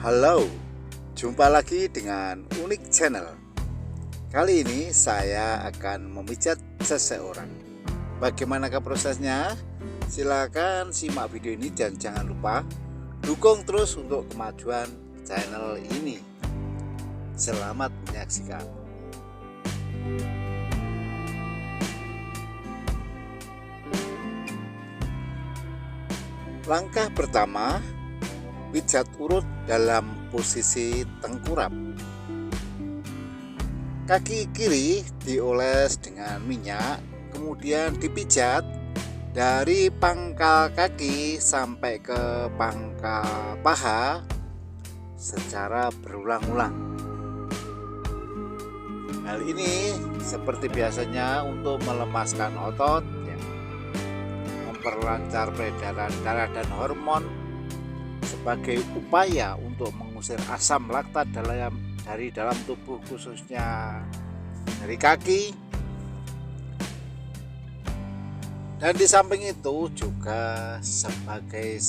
Halo, jumpa lagi dengan Unik Channel. Kali ini saya akan memijat seseorang. Bagaimanakah prosesnya? Silakan simak video ini dan jangan lupa dukung terus untuk kemajuan channel ini. Selamat menyaksikan. Langkah pertama, pijat urut dalam posisi tengkurap. Kaki kiri dioles dengan minyak, kemudian dipijat dari pangkal kaki sampai ke pangkal paha secara berulang-ulang. Hal ini seperti biasanya untuk melemaskan otot, memperlancar peredaran darah dan hormon, sebagai upaya untuk mengusir asam laktat dari dalam tubuh, khususnya dari kaki. Dan di samping itu juga sebagai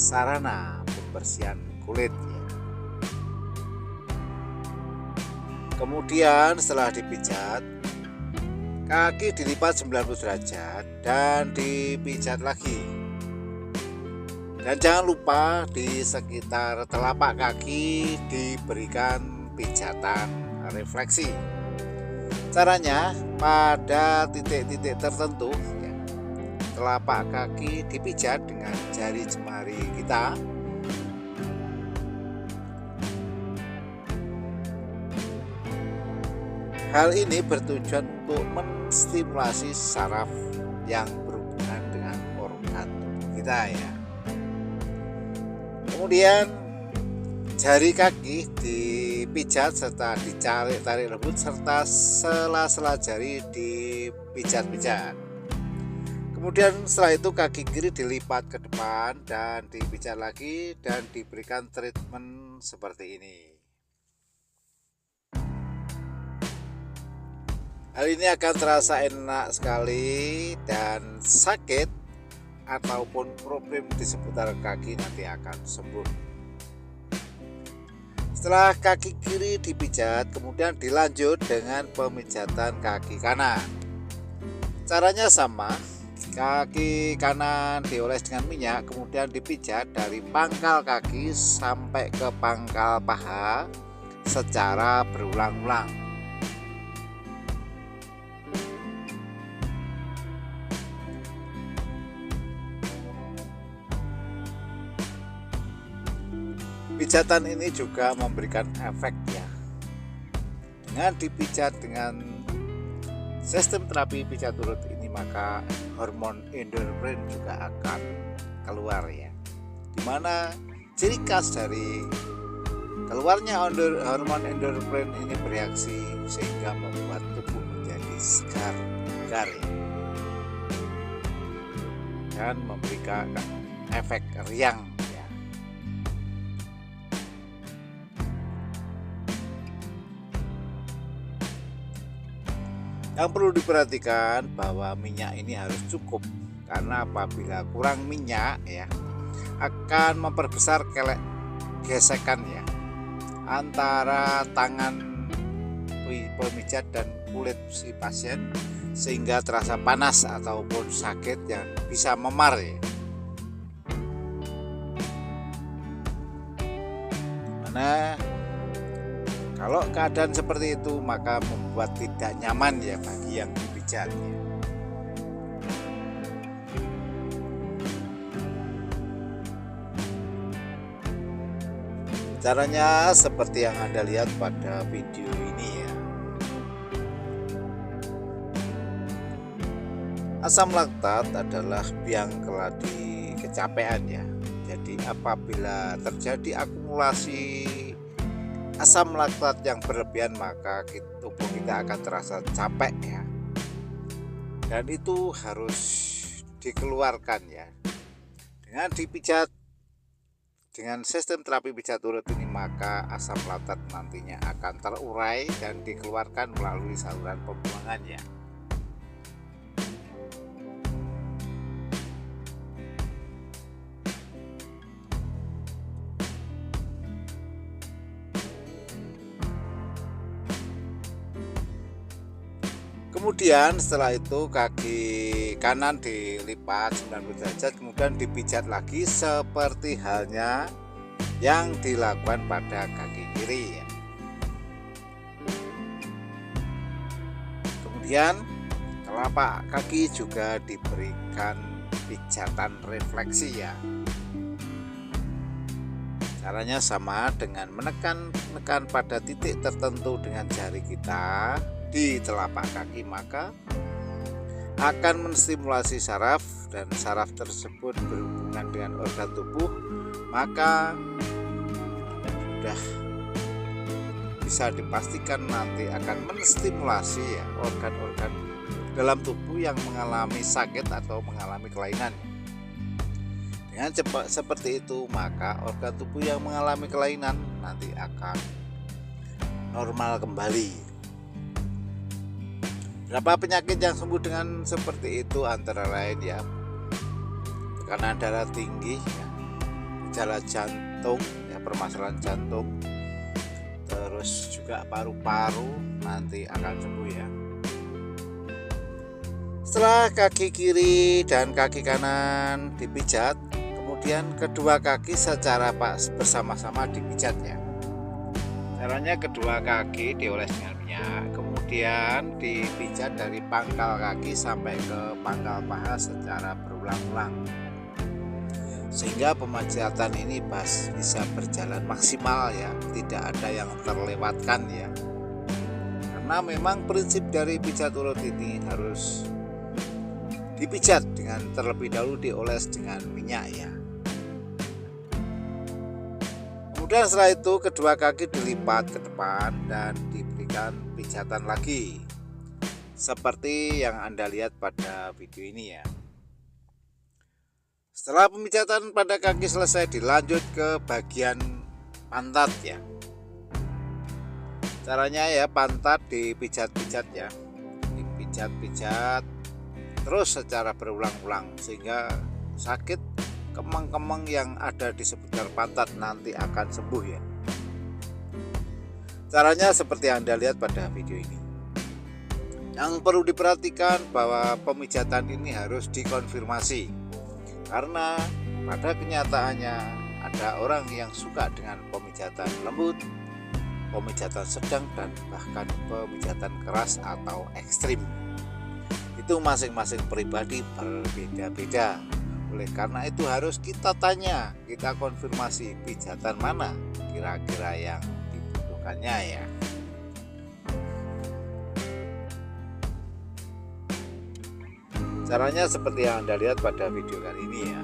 sarana pembersihan kulit. Kemudian setelah dipijat, kaki dilipat 90 derajat dan dipijat lagi. Dan jangan lupa di sekitar telapak kaki diberikan pijatan refleksi. Caranya, pada titik-titik tertentu, telapak kaki dipijat dengan jari jemari kita. Hal ini bertujuan untuk menstimulasi saraf yang berhubungan dengan organ tubuh kita, ya. Kemudian jari kaki dipijat serta ditarik lembut, serta sela-sela jari dipijat-pijat. Kemudian setelah itu kaki kiri dilipat ke depan dan dipijat lagi dan diberikan treatment seperti ini. Hal ini akan terasa enak sekali dan sakit ataupun problem di seputar kaki nanti akan sembuh. Setelah kaki kiri dipijat, kemudian dilanjut dengan pemijatan kaki kanan. Caranya sama, kaki kanan dioles dengan minyak, kemudian dipijat dari pangkal kaki sampai ke pangkal paha secara berulang-ulang. Pijatan ini juga memberikan efek, ya. Dengan dipijat dengan sistem terapi pijat urut ini, maka hormon endorfin juga akan keluar, ya. Dimana ciri khas dari keluarnya hormon endorfin ini bereaksi sehingga membuat tubuh menjadi segar, ya. Dan memberikan efek riang. Yang perlu diperhatikan bahwa minyak ini harus cukup, karena apabila kurang minyak, ya, akan memperbesar gesekan, ya, antara tangan pemijat dan kulit si pasien, sehingga terasa panas ataupun sakit yang bisa memar, ya. Mana kalau keadaan seperti itu maka membuat tidak nyaman, ya, bagi yang dipijat, ya. Caranya seperti yang Anda lihat pada video ini, ya. Asam laktat adalah biang keladi kecapean, ya. Jadi apabila terjadi akumulasi asam laktat yang berlebihan, maka tubuh kita akan terasa capek, ya. Dan itu harus dikeluarkan, ya. Dengan dipijat dengan sistem terapi pijat urut ini, maka asam laktat nantinya akan terurai dan dikeluarkan melalui saluran pembuangan, ya. Kemudian setelah itu kaki kanan dilipat 90 derajat, kemudian dipijat lagi seperti halnya yang dilakukan pada kaki kiri ya. Kemudian telapak kaki juga diberikan pijatan refleksi ya. Caranya sama dengan menekan pada titik tertentu dengan jari kita di telapak kaki, maka akan menstimulasi saraf dan saraf tersebut berhubungan dengan organ tubuh, maka sudah bisa dipastikan nanti akan menstimulasi ya organ-organ dalam tubuh yang mengalami sakit atau mengalami kelainan. Dengan cepat seperti itu, maka organ tubuh yang mengalami kelainan nanti akan normal kembali. Berapa penyakit yang sembuh dengan seperti itu antara lain ya, tekanan darah tinggi ya, gejala jantung ya, permasalahan jantung, terus juga paru-paru nanti akan sembuh ya. Setelah kaki kiri dan kaki kanan dipijat, kemudian kedua kaki secara bersama-sama dipijat ya. Caranya kedua kaki dioles dengan minyak, kemudian dipijat dari pangkal kaki sampai ke pangkal paha secara berulang-ulang, sehingga pemijatan ini bisa berjalan maksimal ya, tidak ada yang terlewatkan ya. Karena memang prinsip dari pijat urat ini harus dipijat dengan terlebih dahulu dioles dengan minyak ya. Kemudian setelah itu kedua kaki dilipat ke depan dan diberikan pijatan lagi seperti yang Anda lihat pada video ini ya. Setelah pemijatan pada kaki selesai, dilanjut ke bagian pantat ya. Caranya ya, pantat dipijat-pijat ya, dipijat-pijat terus secara berulang-ulang sehingga sakit kemang-kemang yang ada di sekitar pantat nanti akan sembuh ya. Caranya seperti yang Anda lihat pada video ini. Yang perlu diperhatikan bahwa pemijatan ini harus dikonfirmasi, karena pada kenyataannya ada orang yang suka dengan pemijatan lembut, pemijatan sedang, dan bahkan pemijatan keras atau ekstrim. Itu masing-masing pribadi berbeda-beda. Oleh karena itu harus kita tanya, kita konfirmasi pijatan mana kira-kira yang dibutuhkannya ya. Caranya seperti yang Anda lihat pada video kali ini ya.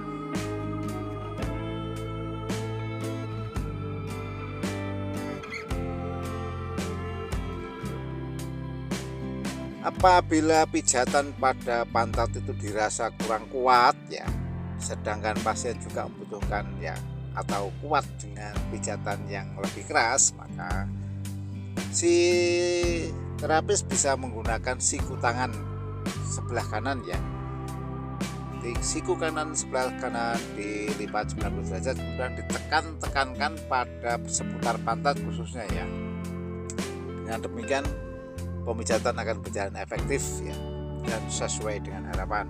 Apabila pijatan pada pantat itu dirasa kurang kuat ya, sedangkan pasien juga membutuhkan ya atau kuat dengan pijatan yang lebih keras, maka si terapis bisa menggunakan siku tangan sebelah kanan ya. Di siku kanan sebelah kanan dilipat 90 derajat, kemudian tekankan pada seputar pantat khususnya ya. Dengan demikian pemijatan akan berjalan efektif ya dan sesuai dengan harapan.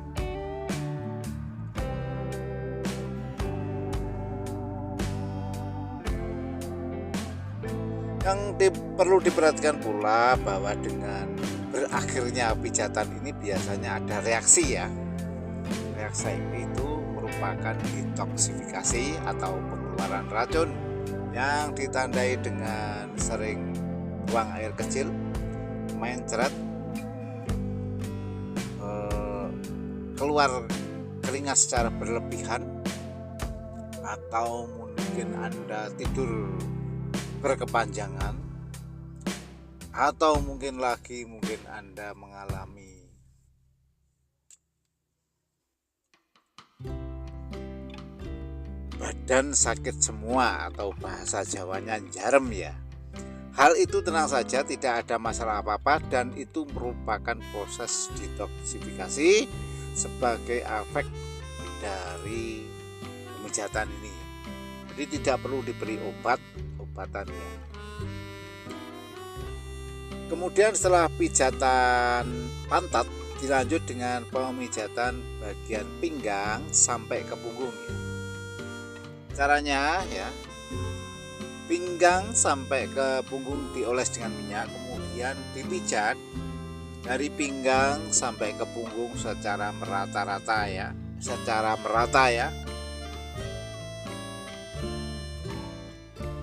Yang perlu diperhatikan pula bahwa dengan berakhirnya pijatan ini biasanya ada reaksi ya. Reaksi itu merupakan detoksifikasi atau pengeluaran racun yang ditandai dengan sering buang air kecil, main cerat, keluar keringat secara berlebihan, atau mungkin Anda tidur berkepanjangan, atau mungkin Anda mengalami badan sakit semua atau bahasa Jawanya jarem ya. Hal itu tenang saja, tidak ada masalah apa-apa, dan itu merupakan proses detoksifikasi sebagai efek dari pemijatan ini. Jadi tidak perlu diberi obatan ya. Kemudian setelah pijatan pantat dilanjut dengan pemijatan bagian pinggang sampai ke punggung ya. Caranya ya, pinggang sampai ke punggung dioles dengan minyak, kemudian dipijat dari pinggang sampai ke punggung secara merata-rata ya, secara merata ya.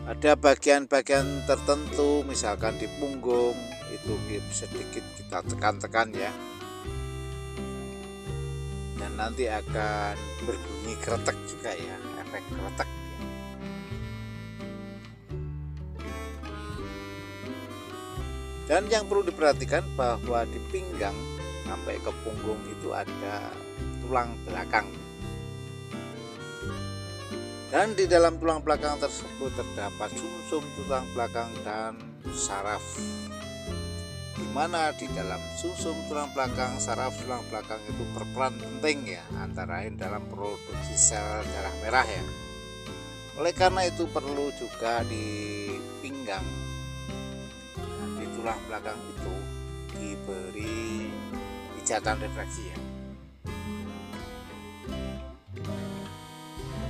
Ada bagian-bagian tertentu misalkan di punggung itu sedikit kita tekan-tekan ya, dan nanti akan berbunyi kretek juga ya, efek kretek ya. Dan yang perlu diperhatikan bahwa di pinggang sampai ke punggung itu ada tulang belakang, dan di dalam tulang belakang tersebut terdapat sumsum tulang belakang dan saraf, di mana di dalam sumsum tulang belakang, saraf tulang belakang itu berperan penting ya, antara lain dalam produksi sel darah merah ya. Oleh karena itu perlu juga di pinggang dan di tulang belakang itu diberi pijatan refleksi ya.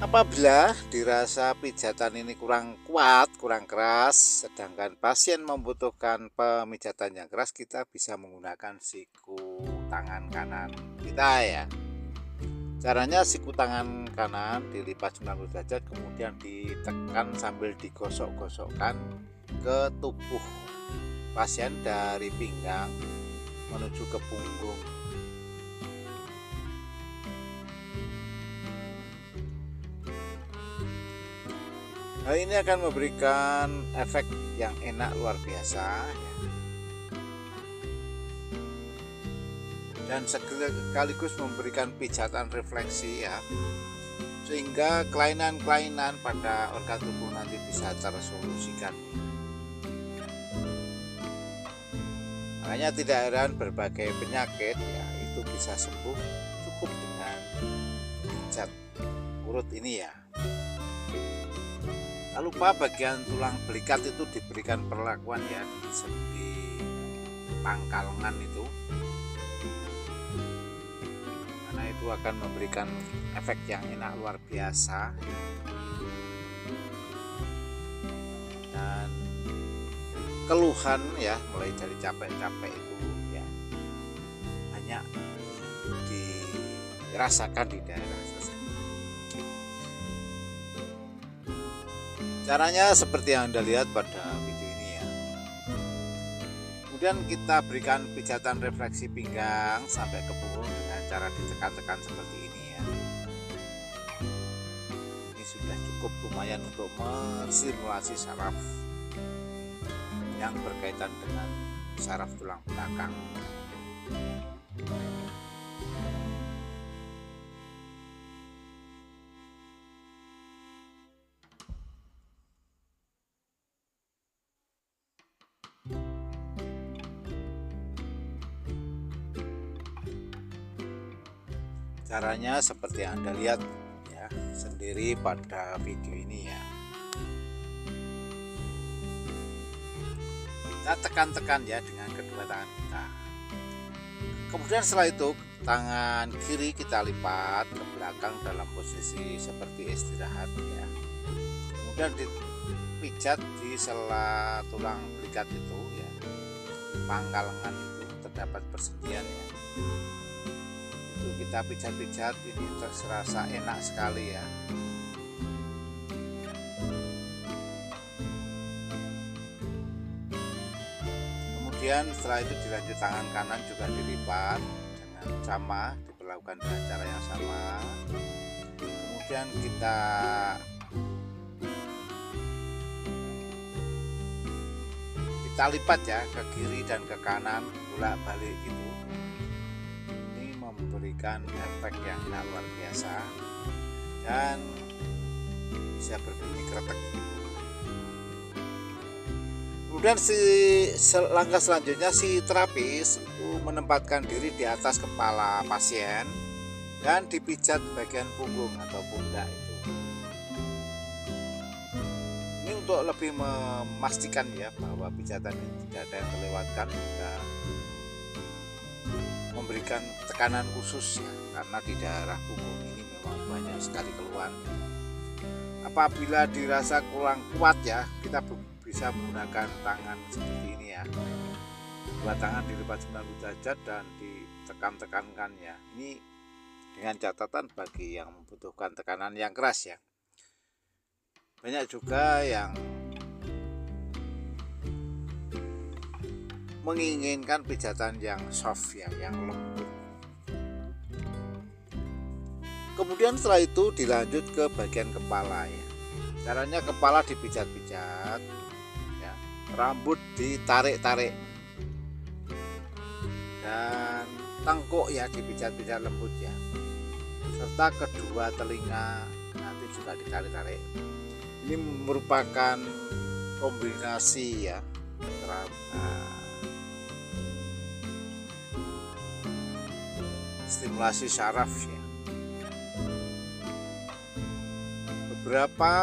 Apabila dirasa pijatan ini kurang kuat, kurang keras, sedangkan pasien membutuhkan pemijatan yang keras, kita bisa menggunakan siku tangan kanan kita ya. Caranya siku tangan kanan dilipat 90 derajat, kemudian ditekan sambil digosok-gosokkan ke tubuh pasien dari pinggang menuju ke punggung. Hal ini akan memberikan efek yang enak luar biasa ya. Dan sekaligus memberikan pijatan refleksi ya, sehingga kelainan-kelainan pada organ tubuh nanti bisa tersolusikan. Makanya tidak heran berbagai penyakit ya itu bisa sembuh cukup dengan pijat urut ini ya. Tak lupa bagian tulang belikat itu diberikan perlakuan ya di pangkal lengan itu, karena itu akan memberikan efek yang enak luar biasa. Dan keluhan ya, mulai dari capek-capek itu ya banyak dirasakan di daerah tersebut. Caranya seperti yang Anda lihat pada video ini ya. Kemudian kita berikan pijatan refleksi pinggang sampai ke punggung dengan cara ditekan-tekan seperti ini ya. Ini sudah cukup lumayan untuk menstimulasi saraf yang berkaitan dengan saraf tulang belakang. Caranya seperti yang Anda lihat ya sendiri pada video ini ya. Kita tekan-tekan ya dengan kedua tangan kita. Kemudian setelah itu tangan kiri kita lipat ke belakang dalam posisi seperti istirahat ya. Kemudian dipijat di sela tulang belikat itu ya, pangkal lengan itu terdapat persendian ya. Itu kita pijat-pijat, ini terasa enak sekali ya. Kemudian setelah itu dilanjut tangan kanan juga dilipat dengan sama, diperlakukan dengan cara yang sama. Kemudian kita lipat ya ke kiri dan ke kanan, bolak-balik gitu. Ini memberikan efek yang luar biasa dan bisa berbunyi kretek. Kemudian langkah selanjutnya si terapis itu menempatkan diri di atas kepala pasien dan dipijat bagian punggung atau pundak itu. Ini untuk lebih memastikan ya bahwa pijatan ini tidak ada yang terlewatkan, kita memberikan tekanan khusus ya, karena di daerah punggung ini memang banyak sekali keluhan. Apabila dirasa kurang kuat ya, kita bisa menggunakan tangan seperti ini ya. Dua tangan dilipat 90 derajat dan ditekan-tekankan ya. Ini dengan catatan bagi yang membutuhkan tekanan yang keras ya. Banyak juga yang menginginkan pijatan yang soft ya, yang lembut. Kemudian setelah itu dilanjut ke bagian kepala ya. Caranya kepala dipijat-pijat ya, rambut ditarik-tarik, dan tengkuk ya dipijat-pijat lembut ya, serta kedua telinga nanti juga ditarik-tarik. Ini merupakan kombinasi ya antara stimulasi syaraf ya. Beberapa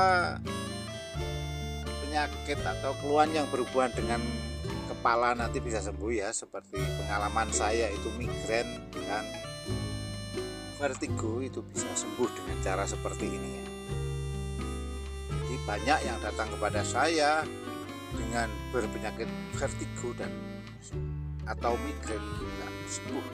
penyakit atau keluhan yang berhubungan dengan kepala nanti bisa sembuh ya, seperti pengalaman saya itu migrain dan vertigo itu bisa sembuh dengan cara seperti ini ya. Jadi banyak yang datang kepada saya dengan berpenyakit vertigo dan atau migrain juga sembuh.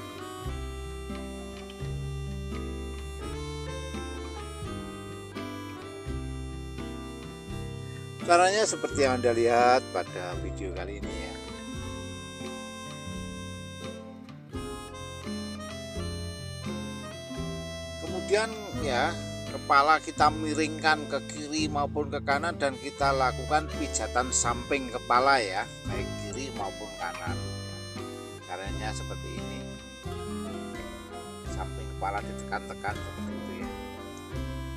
Caranya seperti yang Anda lihat pada video kali ini ya. Kemudian ya, kepala kita miringkan ke kiri maupun ke kanan dan kita lakukan pijatan samping kepala ya, baik kiri maupun kanan. Caranya seperti ini. Samping kepala ditekan-tekan seperti itu ya.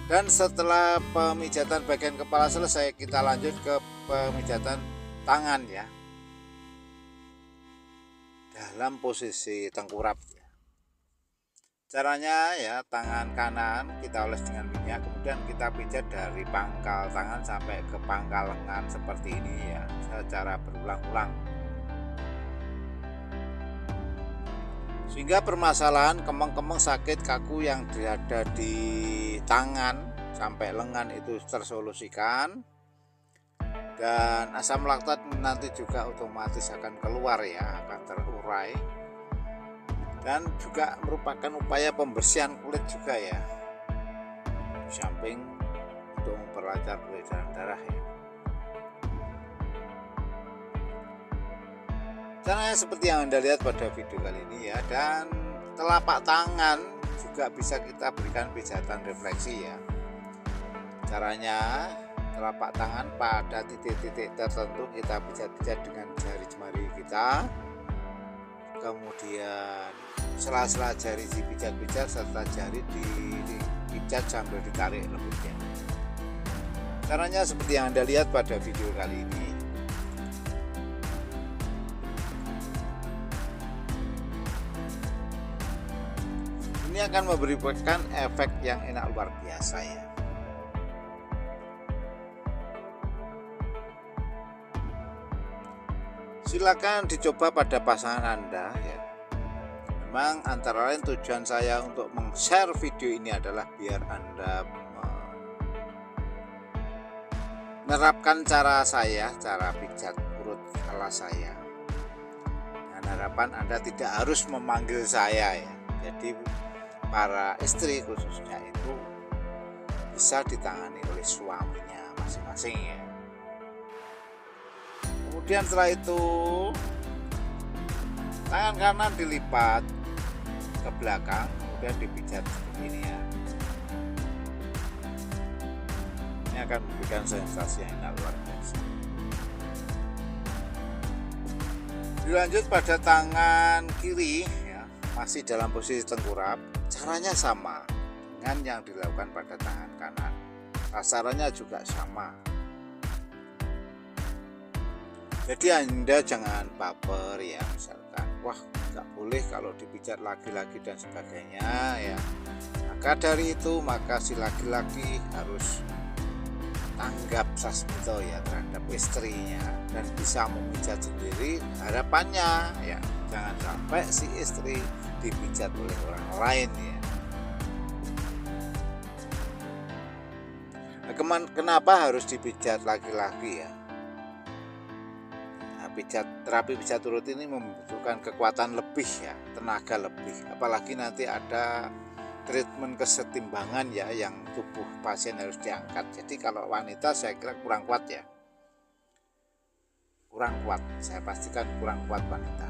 Dan setelah pemijatan bagian kepala selesai, kita lanjut ke pemijatan tangan ya, dalam posisi tengkurap ya. Caranya ya, tangan kanan kita oles dengan minyak, kemudian kita pijat dari pangkal tangan sampai ke pangkal lengan seperti ini ya, secara berulang-ulang. Sehingga permasalahan kemeng-kemeng sakit kaku yang ada di tangan sampai lengan itu tersolusikan, dan asam laktat nanti juga otomatis akan keluar ya, akan terurai, dan juga merupakan upaya pembersihan kulit juga ya, di samping untuk memperlancar peredaran darah ya. Caranya seperti yang Anda lihat pada video kali ini ya. Dan telapak tangan juga bisa kita berikan pijatan refleksi ya. Caranya telapak tangan pada titik-titik tertentu kita pijat-pijat dengan jari jemari kita, kemudian sela-sela jari dipijat-pijat serta jari dipijat sambil ditarik lembutnya. Caranya seperti yang Anda lihat pada video kali ini. Ini akan memberikan efek yang enak luar biasa ya. Silakan dicoba pada pasangan Anda ya. Memang antara lain tujuan saya untuk meng-share video ini adalah biar Anda menerapkan cara saya, cara pijat perut ala saya. Dengan harapan Anda tidak harus memanggil saya ya. Jadi para istri khususnya itu bisa ditangani oleh suaminya masing-masing ya. Kemudian setelah itu tangan kanan dilipat ke belakang, kemudian dipijat seperti ini ya. Ini akan memberikan sensasi yang enak luar biasa. Dilanjut pada tangan kiri ya, masih dalam posisi tengkurap. Caranya sama dengan yang dilakukan pada tangan kanan, sasarannya juga sama. Jadi Anda jangan baper ya, misalkan wah nggak boleh kalau dipijat laki-laki dan sebagainya ya. Maka dari itu maka si laki-laki harus tanggap Sasmito ya terhadap istrinya dan bisa memijat sendiri, harapannya ya jangan sampai si istri dipijat oleh orang lain ya. Nah, kenapa harus dipijat laki-laki ya? Nah, terapi pijat urut ini membutuhkan kekuatan lebih ya, tenaga lebih, apalagi nanti ada treatment kesetimbangan ya yang tubuh pasien harus diangkat. Jadi kalau wanita saya kira kurang kuat ya, kurang kuat, saya pastikan kurang kuat wanita.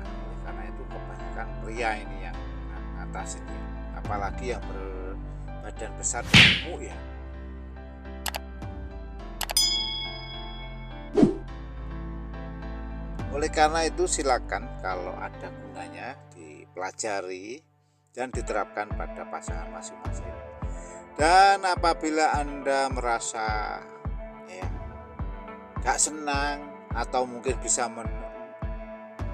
Karena itu kebanyakan pria ini yang ngatasin ya, apalagi yang berbadan besar dan gemuk ya. Oleh karena itu silakan kalau ada gunanya dipelajari dan diterapkan pada pasangan masing-masing. Dan apabila Anda merasa ya gak senang atau mungkin bisa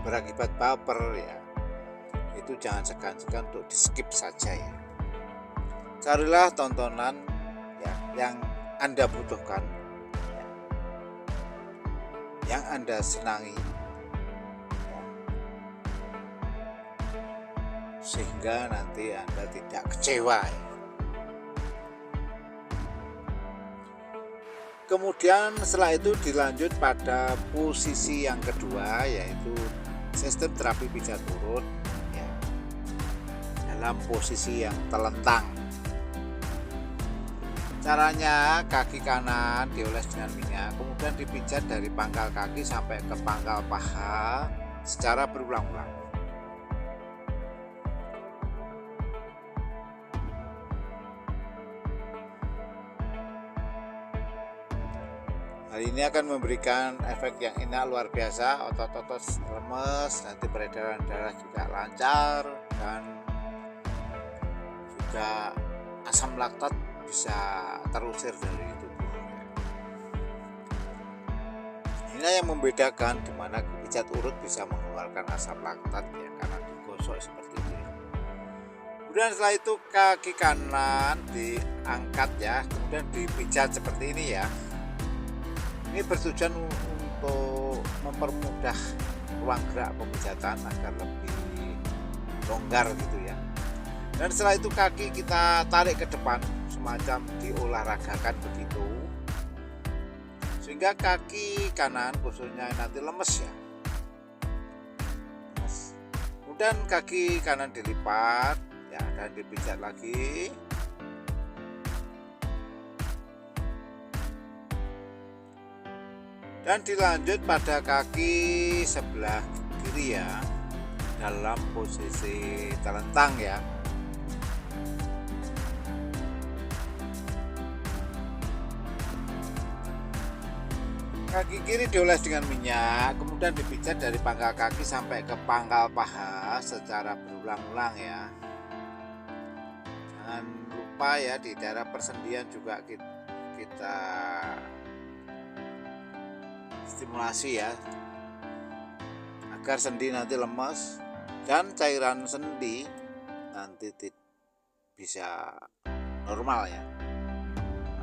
berakibat baper ya, itu jangan segan-segan untuk di skip saja ya. Carilah tontonan ya yang Anda butuhkan ya, yang Anda senangi sehingga nanti Anda tidak kecewa ya. Kemudian setelah itu dilanjut pada posisi yang kedua, yaitu sistem terapi pijat urut ya, dalam posisi yang telentang. Caranya kaki kanan dioles dengan minyak, kemudian dipijat dari pangkal kaki sampai ke pangkal paha secara berulang-ulang. Hal ini akan memberikan efek yang enak luar biasa, otot-otot lemes, nanti peredaran darah juga lancar, dan juga asam laktat bisa terusir dari tubuh. Inilah yang membedakan di mana pijat urut bisa mengeluarkan asam laktat ya, karena digosok seperti itu. Kemudian setelah itu kaki kanan diangkat ya, kemudian dipijat seperti ini ya. Ini bertujuan untuk mempermudah ruang gerak pemijatan agar lebih longgar gitu ya. Dan setelah itu kaki kita tarik ke depan, semacam diolahragakan begitu, sehingga kaki kanan khususnya nanti lemes ya. Kemudian kaki kanan dilipat ya, dan dipijat lagi. Dan dilanjut pada kaki sebelah kiri ya, dalam posisi telentang ya. Kaki kiri dioles dengan minyak, kemudian dipijat dari pangkal kaki sampai ke pangkal paha secara berulang-ulang ya. Jangan lupa ya, di daerah persendian juga kita stimulasi ya, agar sendi nanti lemas dan cairan sendi nanti bisa normal ya.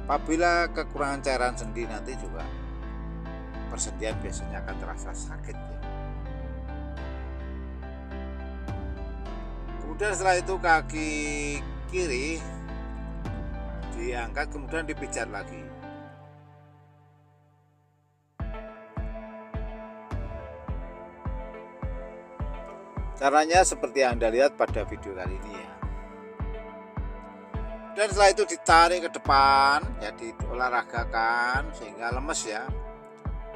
Apabila kekurangan cairan sendi nanti juga persendian biasanya akan terasa sakit ya. Kemudian setelah itu kaki kiri diangkat, kemudian dipijat lagi. Caranya seperti yang Anda lihat pada video kali ini ya. Dan setelah itu ditarik ke depan ya, diolahragakan sehingga lemes ya.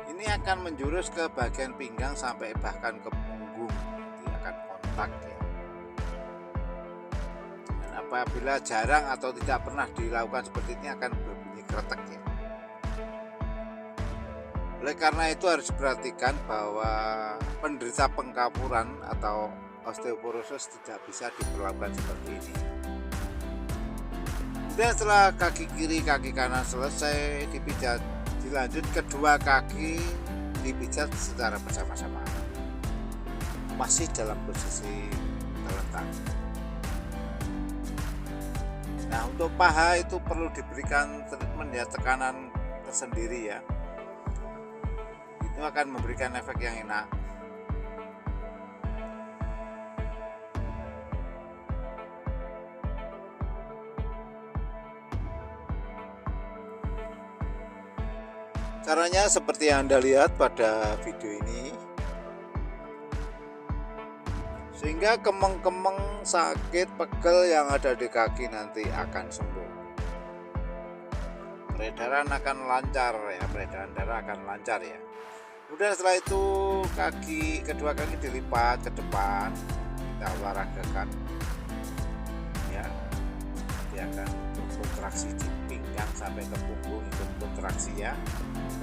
Ini akan menjurus ke bagian pinggang sampai bahkan ke punggung, nanti akan kontak ya. Dan apabila jarang atau tidak pernah dilakukan seperti ini akan berbunyi kretek ya. Oleh karena itu harus diperhatikan bahwa penderita pengkapuran atau osteoporosis tidak bisa diperlakukan seperti ini. Dan setelah kaki kiri kaki kanan selesai dipijat, dilanjut kedua kaki dipijat secara bersama-sama, masih dalam posisi telentang. Nah, untuk paha itu perlu diberikan treatment ya, tekanan tersendiri ya. Itu akan memberikan efek yang enak. Caranya seperti yang Anda lihat pada video ini, sehingga kemeng-kemeng, sakit, pegel yang ada di kaki nanti akan sembuh. Peredaran akan lancar ya, peredaran darah akan lancar ya. Kemudian setelah itu kedua kaki dilipat ke depan, kita olah-ragakan ya. Dia akan kontraksi di pinggang sampai ke punggung, itu kontraksi ya.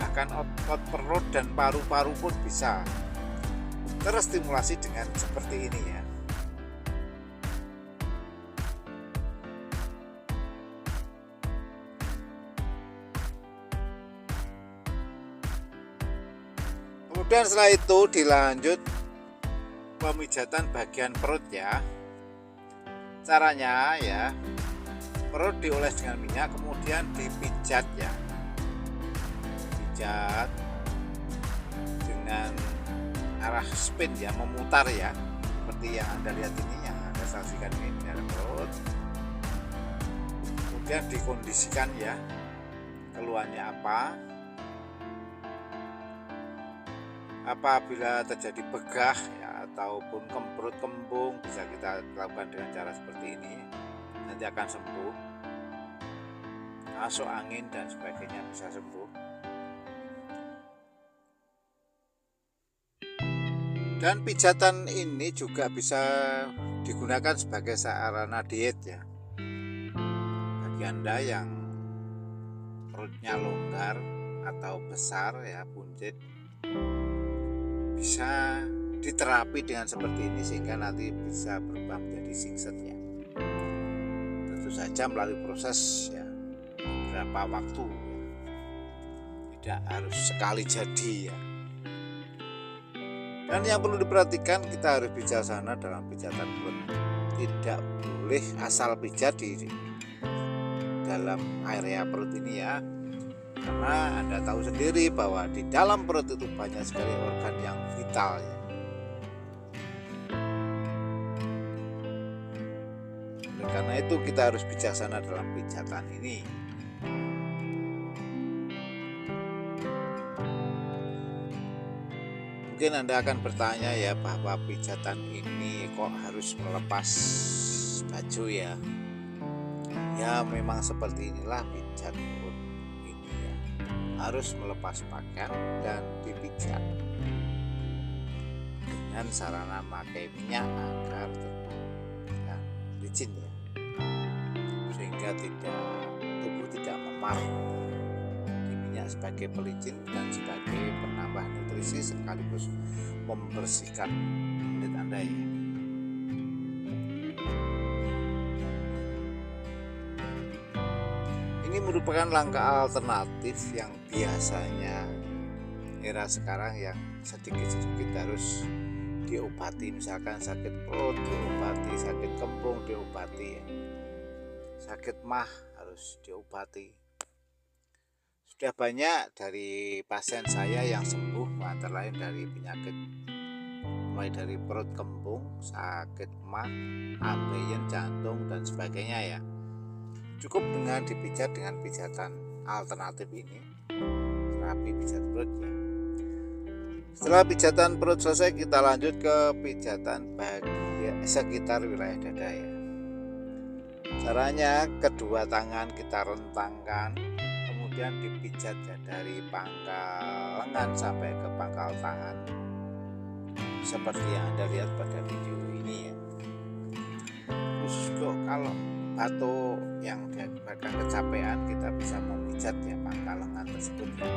Bahkan otot perut dan paru-paru pun bisa terstimulasi dengan seperti ini ya. Kemudian setelah itu dilanjut pemijatan bagian perut ya. Caranya ya, perut dioles dengan minyak, kemudian dipijat ya. Pijat dengan arah spin ya, memutar ya, seperti yang Anda lihat ini, yang Anda saksikan ini dalam perut. Kemudian dikondisikan ya, keluhannya apabila terjadi begah ya, ataupun perut kembung, bisa kita lakukan dengan cara seperti ini, nanti akan sembuh. Masuk angin dan sebagainya bisa sembuh. Dan pijatan ini juga bisa digunakan sebagai sarana diet ya. Bagi Anda yang perutnya longgar atau besar ya, buncit, bisa diterapi dengan seperti ini sehingga nanti bisa berubah menjadi singset ya. Tentu saja melalui proses ya, beberapa waktu ya. Tidak harus sekali jadi ya. Dan yang perlu diperhatikan, kita harus bijaksana dalam pijatan perut. Tidak boleh asal pijat di dalam area perut ini ya. Karena Anda tahu sendiri bahwa di dalam perut itu banyak sekali organ yang vital ya. Oleh karena itu kita harus bijaksana dalam pijatan ini. Mungkin Anda akan bertanya ya, bahwa pijatan ini kok harus melepas baju ya. Ya memang seperti inilah pijat perut ini ya. Harus melepas pakaian dan dipijat dengan sarana memakai minyak agar ya, licin ya. Sehingga tubuh tidak memar. Sebagai pelicin dan sebagai penambah nutrisi sekaligus membersihkan kulit Anda ya. Ini merupakan langkah alternatif yang biasanya era sekarang yang sedikit-sedikit harus diobati. Misalkan sakit perut diobati, sakit kembung diobati ya. Sakit mah harus diobati. Sudah banyak dari pasien saya yang sembuh, antara lain dari penyakit mulai dari perut kembung, sakit mah, ambeien, jantung dan sebagainya ya. Cukup dengan dipijat dengan pijatan alternatif ini, terapi pijat perut ya. Setelah pijatan perut selesai, kita lanjut ke pijatan bagian sekitar wilayah dada ya. Caranya, kedua tangan kita rentangkan, kemudian dipijat ya, dari pangkal lengan sampai ke pangkal tangan, seperti yang Anda lihat pada video ini ya. Khusus kalau batuk yang diakibatkan kecapean, kita bisa memijat ya pangkal lengan tersebut ya.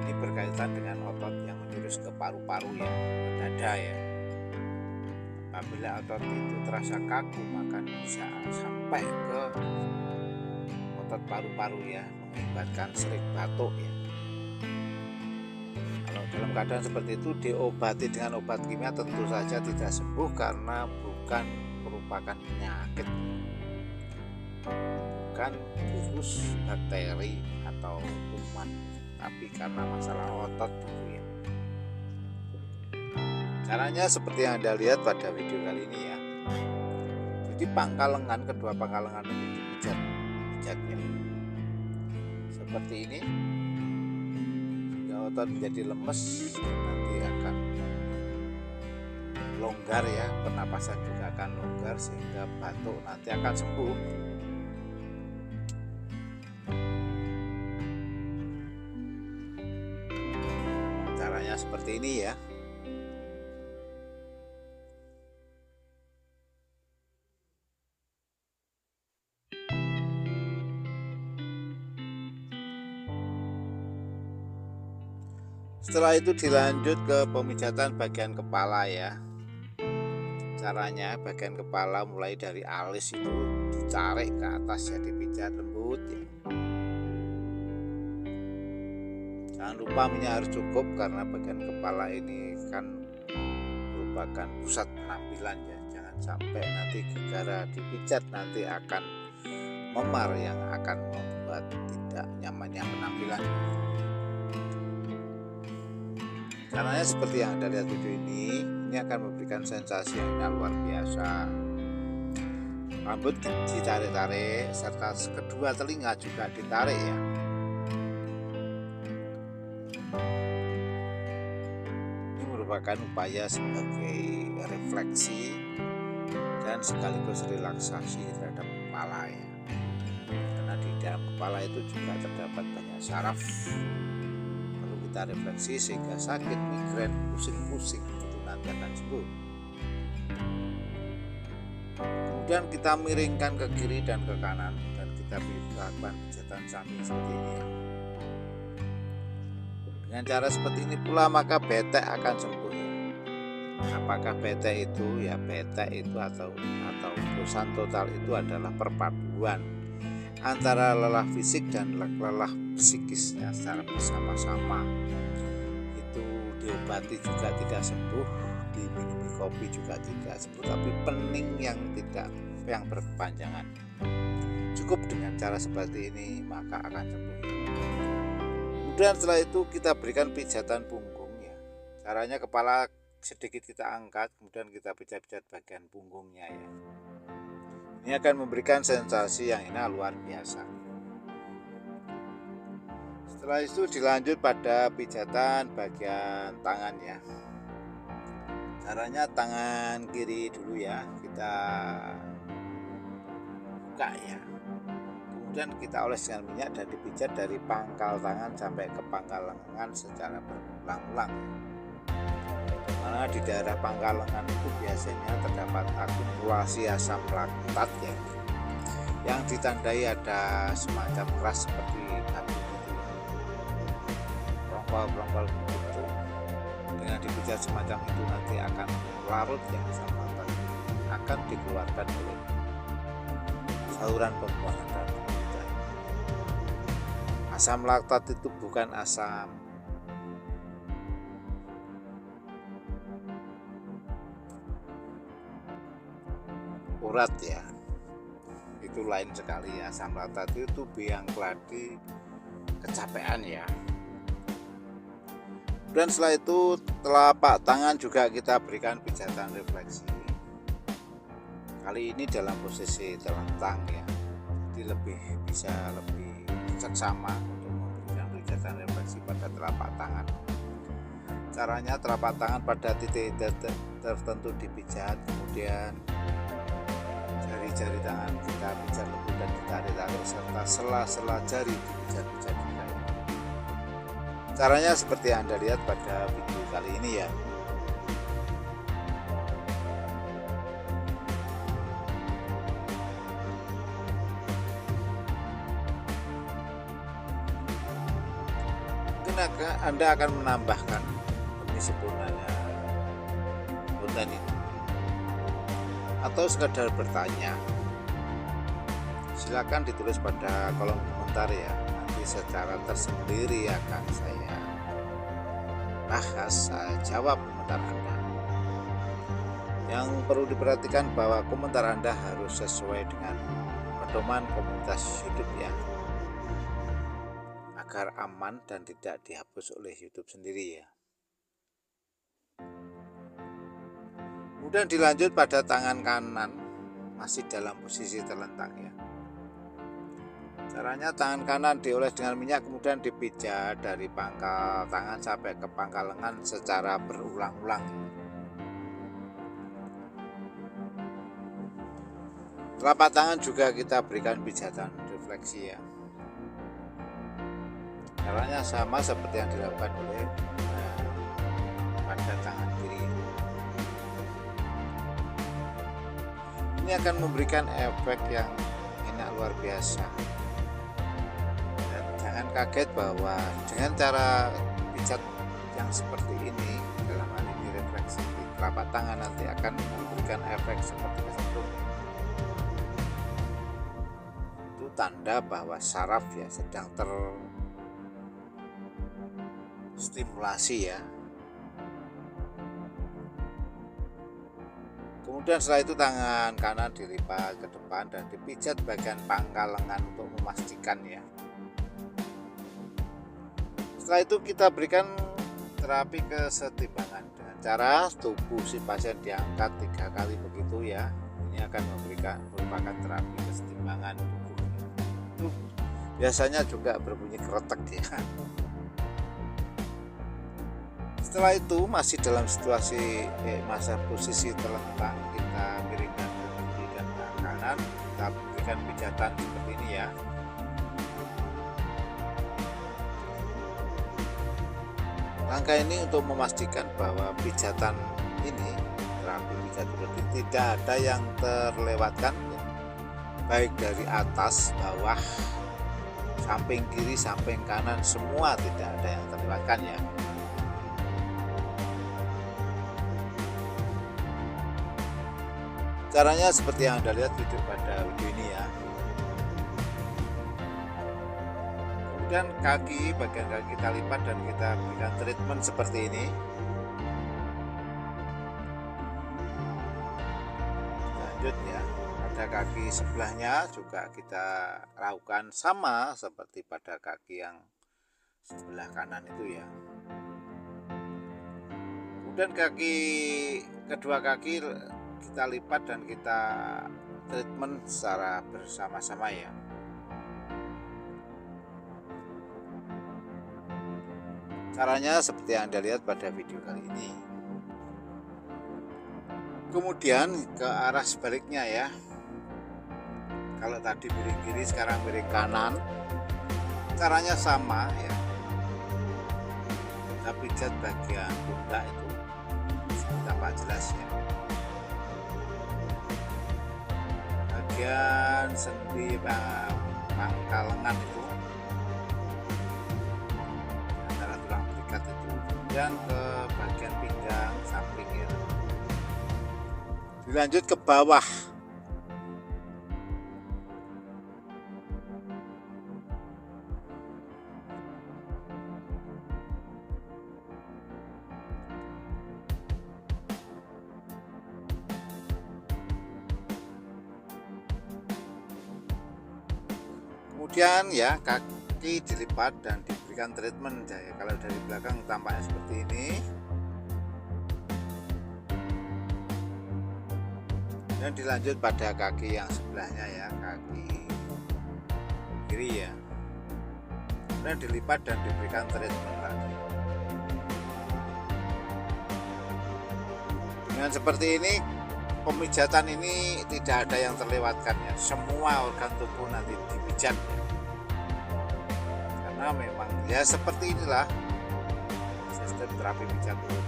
Ini berkaitan dengan otot yang menjurus ke paru-paru ya, ke dada ya. Apabila otot itu terasa kaku, maka bisa sampai ke otot paru-paru ya, mengakibatkan sering batuk ya. Kalau dalam keadaan seperti itu diobati dengan obat kimia, tentu saja tidak sembuh karena bukan merupakan penyakit. bukan virus, bakteri atau kuman, tapi karena masalah otot gitu ya. Caranya seperti yang Anda lihat pada video kali ini ya. Jadi pangkal lengan, kedua pangkal lengan itu dipijat-pijatnya seperti ini hingga otot menjadi lemes, dan nanti akan longgar ya, pernapasan juga akan longgar sehingga batuk nanti akan sembuh. Caranya seperti ini ya. Setelah itu dilanjut ke pemijatan bagian kepala ya. Caranya bagian kepala mulai dari alis itu ditarik ke atas ya, dipijat lembut ya. Jangan lupa minyak harus cukup karena bagian kepala ini kan merupakan pusat penampilan ya. Jangan sampai nanti gara-gara dipijat nanti akan memar yang akan membuat tidak nyamannya penampilan. Caranya seperti yang Anda lihat video ini akan memberikan sensasi yang luar biasa. Rambut ditarik-tarik serta kedua telinga juga ditarik ya. Ini merupakan upaya sebagai refleksi dan sekaligus relaksasi terhadap kepala ya. Karena di dalam kepala itu juga terdapat banyak saraf. Kita refleksi sehingga sakit, migrain, pusing-pusing itu nanti akan sembuh. Kemudian kita miringkan ke kiri dan ke kanan dan kita lakukan pijatan samping seperti ini. Dengan cara seperti ini pula maka betek akan sembuh. Apakah betek itu? Ya betek itu atau bosan total itu adalah perpaduan antara lelah fisik dan lelah psikisnya secara bersama-sama. Itu diobati juga tidak sembuh, diminumi kopi juga tidak sembuh, tapi pening yang berkepanjangan. Cukup dengan cara seperti ini maka akan sembuh. Kemudian setelah itu kita berikan pijatan punggung ya. Caranya kepala sedikit kita angkat, kemudian kita pijat-pijat bagian punggungnya ya. Ini akan memberikan sensasi yang luar biasa. Setelah itu dilanjut pada pijatan bagian tangan ya. Caranya tangan kiri dulu ya, kita buka ya. Kemudian kita oles dengan minyak dan dipijat dari pangkal tangan sampai ke pangkal lengan secara berulang-ulang. Karena di daerah pangkal lengan itu biasanya terdapat akumulasi asam laktat ya, yang ditandai ada semacam keras seperti batu gitu, perongkol begitu. Dengan dipijat semacam itu nanti akan larut yang asam laktat akan dikeluarkan oleh saluran pembuangan darah kita. Asam laktat itu bukan asam urat ya, itu lain sekali ya. Asam laktat itu biang keladi kecapean ya. Dan setelah itu telapak tangan juga kita berikan pijatan refleksi. Kali ini dalam posisi telentang ya, jadi bisa lebih seksama untuk memberikan pijatan refleksi pada telapak tangan. Caranya telapak tangan pada titik tertentu dipijat, kemudian jari-jari tangan kita pijat lembut dan ditarik-tarik serta sela-sela jari dipijat-pijat juga. Caranya seperti yang Anda lihat pada video kali ini ya. Mungkin Anda akan menambahkan demi sempurnanya konten ini, atau sekadar bertanya, silakan ditulis pada kolom komentar ya. Nanti secara tersendiri akan saya bahas, saya jawab komentar Anda. Yang perlu diperhatikan bahwa komentar Anda harus sesuai dengan pedoman komunitas YouTube ya, agar aman dan tidak dihapus oleh YouTube sendiri ya. Kemudian dilanjut pada tangan kanan masih dalam posisi terlentang ya. Caranya tangan kanan dioles dengan minyak, kemudian dipijat dari pangkal tangan sampai ke pangkal lengan secara berulang-ulang. Telapak tangan juga kita berikan pijatan refleksi ya. Caranya sama seperti yang dilakukan oleh pada tangan kiri. Ini akan memberikan efek yang enak luar biasa. Jangan kaget bahwa dengan cara pijat yang seperti ini, dalam hal ini refleksi di telapak tangan, nanti akan memberikan efek seperti kesentuh. Itu tanda bahwa saraf ya sedang terstimulasi ya. Kemudian setelah itu tangan kanan dilipat ke depan dan dipijat bagian pangkal lengan untuk memastikan ya. Setelah itu kita berikan terapi kesetimbangan dengan cara tubuh si pasien diangkat 3 kali begitu ya. Ini akan merupakan terapi kesetimbangan tubuh. Itu biasanya juga berbunyi kretek ya. Setelah itu masih dalam situasi posisi terlentang, kita miringkan ke kiri dan ke kanan, kita berikan pijatan seperti ini ya. Langkah ini untuk memastikan bahwa pijatan ini, terapi pijat berarti tidak ada yang terlewatkan, baik dari atas, bawah, samping kiri, samping kanan, semua tidak ada yang terlewatkan ya. Caranya seperti yang Anda lihat pada video ini ya. Kemudian bagian kaki kita lipat dan kita berikan treatment seperti ini. Lanjut ya, pada kaki sebelahnya juga kita lakukan sama seperti pada kaki yang sebelah kanan itu ya. Kemudian kedua kaki kita lipat dan kita treatment secara bersama-sama ya. Caranya seperti yang Anda lihat pada video kali ini. Kemudian ke arah sebaliknya ya. Kalau tadi miring kiri, sekarang miring kanan. Caranya sama ya. Kita pijat bagian pundak itu tampak jelas ya. Bagian sendi pangkal lengan itu, antara tulang belikat itu, kemudian ke bagian pinggang samping itu. Dilanjut ke bawah. Kemudian ya kaki dilipat dan diberikan treatment ya. Kalau dari belakang tampaknya seperti ini. Dan dilanjut pada kaki yang sebelahnya ya, kaki kiri ya. Kemudian dilipat dan diberikan treatment lagi. Dengan seperti ini, pemijatan ini tidak ada yang terlewatkan ya. Semua organ tubuh nanti dipijat ya. Karena memang ya seperti inilah sistem terapi pijat urut.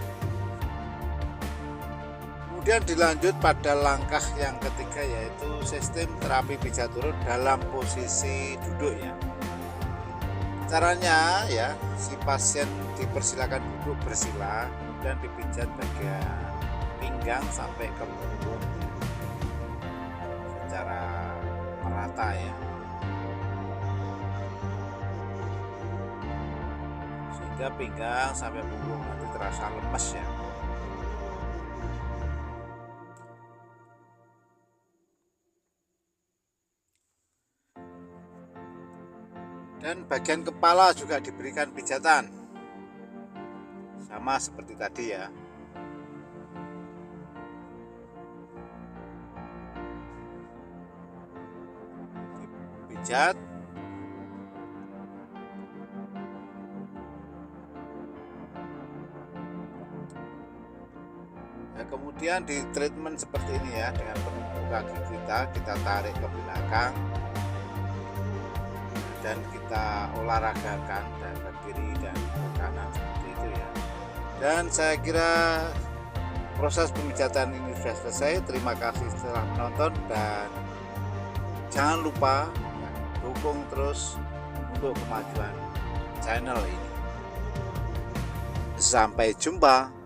Kemudian dilanjut pada langkah yang ketiga, yaitu sistem terapi pijat urut dalam posisi duduk ya. Caranya ya, si pasien dipersilakan duduk bersila, kemudian dipijat bagian pinggang sampai ke punggung secara merata ya, sehingga pinggang sampai punggung nanti terasa lemes ya. Dan bagian kepala juga diberikan pijatan sama seperti tadi ya. Pijat. Nah, kemudian di treatment seperti ini ya, dengan penumpu kaki kita tarik ke belakang dan kita olahragakan dan ke kiri dan ke kanan seperti itu ya. Dan saya kira proses pemijatan ini sudah selesai. Terima kasih telah menonton dan jangan lupa dukung terus untuk kemajuan channel ini. Sampai jumpa.